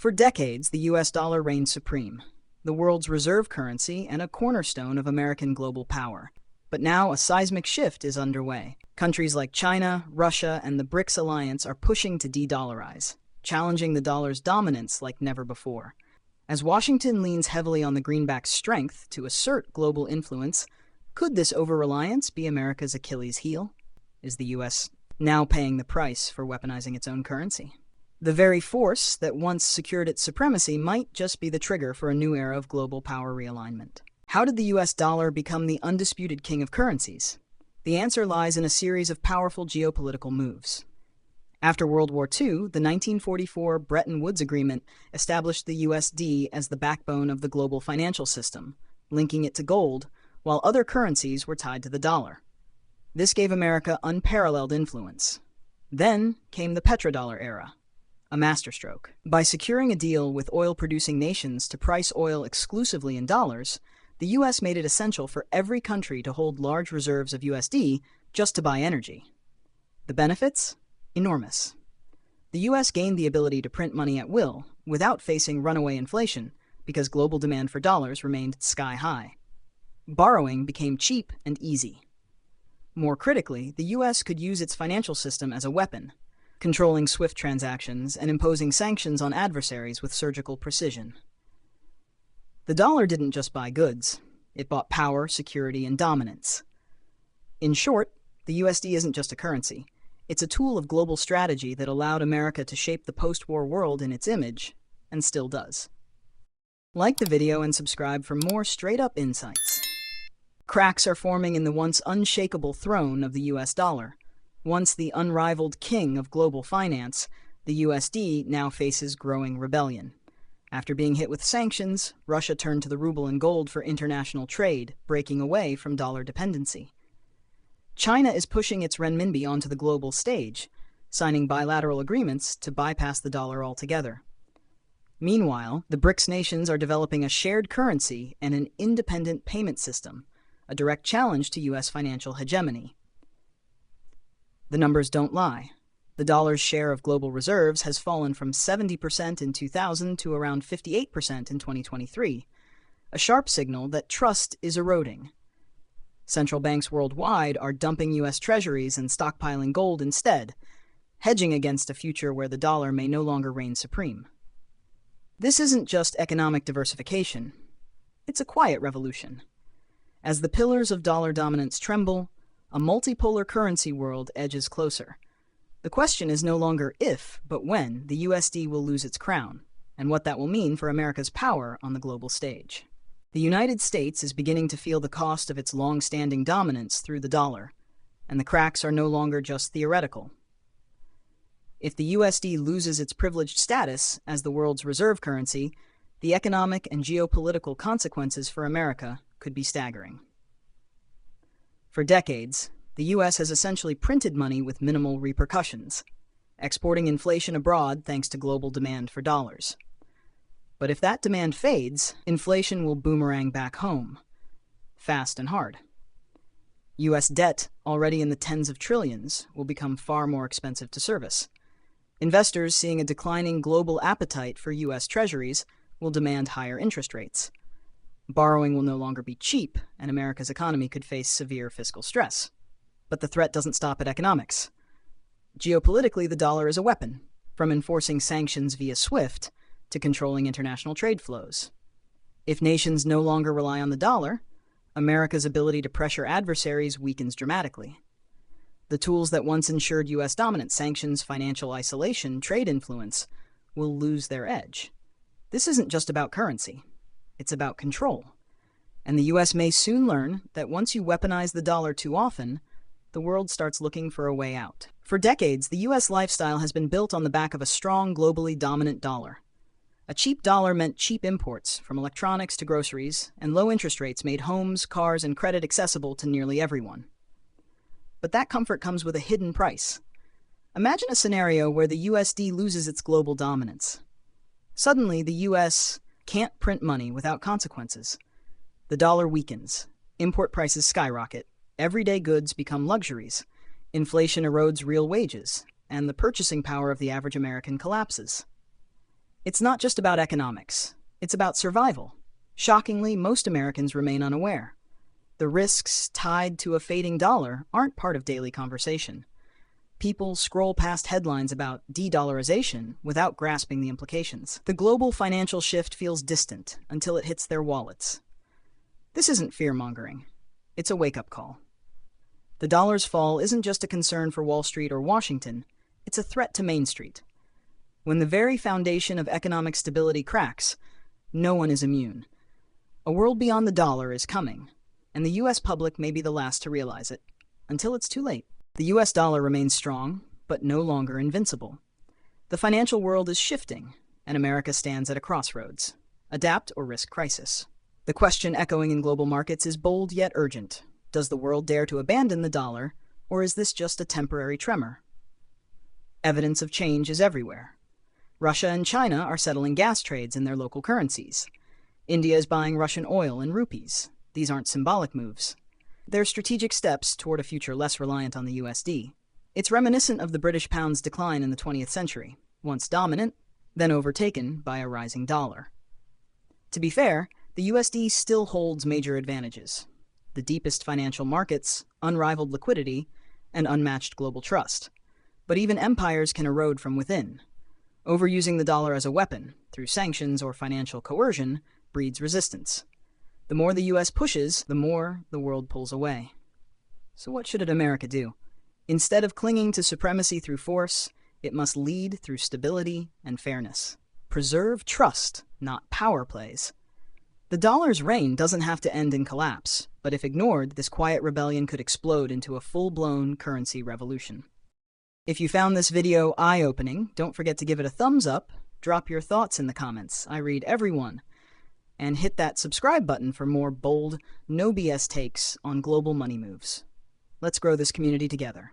For decades, the US dollar reigned supreme, the world's reserve currency and a cornerstone of American global power. But now a seismic shift is underway. Countries like China, Russia, and the BRICS alliance are pushing to de-dollarize, challenging the dollar's dominance like never before. As Washington leans heavily on the greenback's strength to assert global influence, could this over-reliance be America's Achilles heel? Is the US now paying the price for weaponizing its own currency? The very force that once secured its supremacy might just be the trigger for a new era of global power realignment. How did the US dollar become the undisputed king of currencies? The answer lies in a series of powerful geopolitical moves. After World War II, the 1944 Bretton Woods Agreement established the USD as the backbone of the global financial system, linking it to gold, while other currencies were tied to the dollar. This gave America unparalleled influence. Then came the petrodollar era, a masterstroke. By securing a deal with oil-producing nations to price oil exclusively in dollars, the U.S. made it essential for every country to hold large reserves of USD just to buy energy. The benefits? Enormous. The U.S. gained the ability to print money at will without facing runaway inflation because global demand for dollars remained sky-high. Borrowing became cheap and easy. More critically, the U.S. could use its financial system as a weapon, controlling SWIFT transactions and imposing sanctions on adversaries with surgical precision. The dollar didn't just buy goods, it bought power, security, and dominance. In short, the USD isn't just a currency, it's a tool of global strategy that allowed America to shape the post-war world in its image, and still does. Like the video and subscribe for more straight-up insights. Cracks are forming in the once unshakable throne of the US dollar. Once the unrivaled king of global finance, the USD now faces growing rebellion. After being hit with sanctions, Russia turned to the ruble and gold for international trade, breaking away from dollar dependency. China is pushing its renminbi onto the global stage, signing bilateral agreements to bypass the dollar altogether. Meanwhile, the BRICS nations are developing a shared currency and an independent payment system, a direct challenge to U.S. financial hegemony. The numbers don't lie. The dollar's share of global reserves has fallen from 70% in 2000 to around 58% in 2023, a sharp signal that trust is eroding. Central banks worldwide are dumping U.S. treasuries and stockpiling gold instead, hedging against a future where the dollar may no longer reign supreme. This isn't just economic diversification, it's a quiet revolution. As the pillars of dollar dominance tremble, a multipolar currency world edges closer. The question is no longer if, but when, the USD will lose its crown, and what that will mean for America's power on the global stage. The United States is beginning to feel the cost of its long-standing dominance through the dollar, and the cracks are no longer just theoretical. If the USD loses its privileged status as the world's reserve currency, the economic and geopolitical consequences for America could be staggering. For decades, the U.S. has essentially printed money with minimal repercussions, exporting inflation abroad thanks to global demand for dollars. But if that demand fades, inflation will boomerang back home, fast and hard. U.S. debt, already in the tens of trillions, will become far more expensive to service. Investors, seeing a declining global appetite for U.S. treasuries, will demand higher interest rates. Borrowing will no longer be cheap, and America's economy could face severe fiscal stress. But the threat doesn't stop at economics. Geopolitically, the dollar is a weapon, from enforcing sanctions via SWIFT to controlling international trade flows. If nations no longer rely on the dollar, America's ability to pressure adversaries weakens dramatically. The tools that once ensured U.S. dominance, sanctions, financial isolation, trade influence, will lose their edge. This isn't just about currency. It's about control. And the U.S. may soon learn that once you weaponize the dollar too often, the world starts looking for a way out. For decades, the U.S. lifestyle has been built on the back of a strong, globally dominant dollar. A cheap dollar meant cheap imports, from electronics to groceries, and low interest rates made homes, cars, and credit accessible to nearly everyone. But that comfort comes with a hidden price. Imagine a scenario where the USD loses its global dominance. Suddenly, the U.S. can't print money without consequences. The dollar weakens, import prices skyrocket, everyday goods become luxuries, inflation erodes real wages, and the purchasing power of the average American collapses. It's not just about economics. It's about survival. Shockingly, most Americans remain unaware. The risks tied to a fading dollar aren't part of daily conversation. People scroll past headlines about de-dollarization without grasping the implications. The global financial shift feels distant until it hits their wallets. This isn't fear-mongering. It's a wake-up call. The dollar's fall isn't just a concern for Wall Street or Washington. It's a threat to Main Street. When the very foundation of economic stability cracks, no one is immune. A world beyond the dollar is coming, and the U.S. public may be the last to realize it, until it's too late. The U.S. dollar remains strong, but no longer invincible. The financial world is shifting, and America stands at a crossroads. Adapt or risk crisis. The question echoing in global markets is bold yet urgent. Does the world dare to abandon the dollar, or is this just a temporary tremor? Evidence of change is everywhere. Russia and China are settling gas trades in their local currencies. India is buying Russian oil in rupees. These aren't symbolic moves. They're strategic steps toward a future less reliant on the USD. It's reminiscent of the British pound's decline in the 20th century, once dominant, then overtaken by a rising dollar. To be fair, the USD still holds major advantages: the deepest financial markets, unrivaled liquidity, and unmatched global trust. But even empires can erode from within. Overusing the dollar as a weapon, through sanctions or financial coercion, breeds resistance. The more the U.S. pushes, the more the world pulls away. So what should America do? Instead of clinging to supremacy through force, it must lead through stability and fairness. Preserve trust, not power plays. The dollar's reign doesn't have to end in collapse, but if ignored, this quiet rebellion could explode into a full-blown currency revolution. If you found this video eye-opening, don't forget to give it a thumbs up, drop your thoughts in the comments. I read every one. And hit that subscribe button for more bold, no BS takes on global money moves. Let's grow this community together.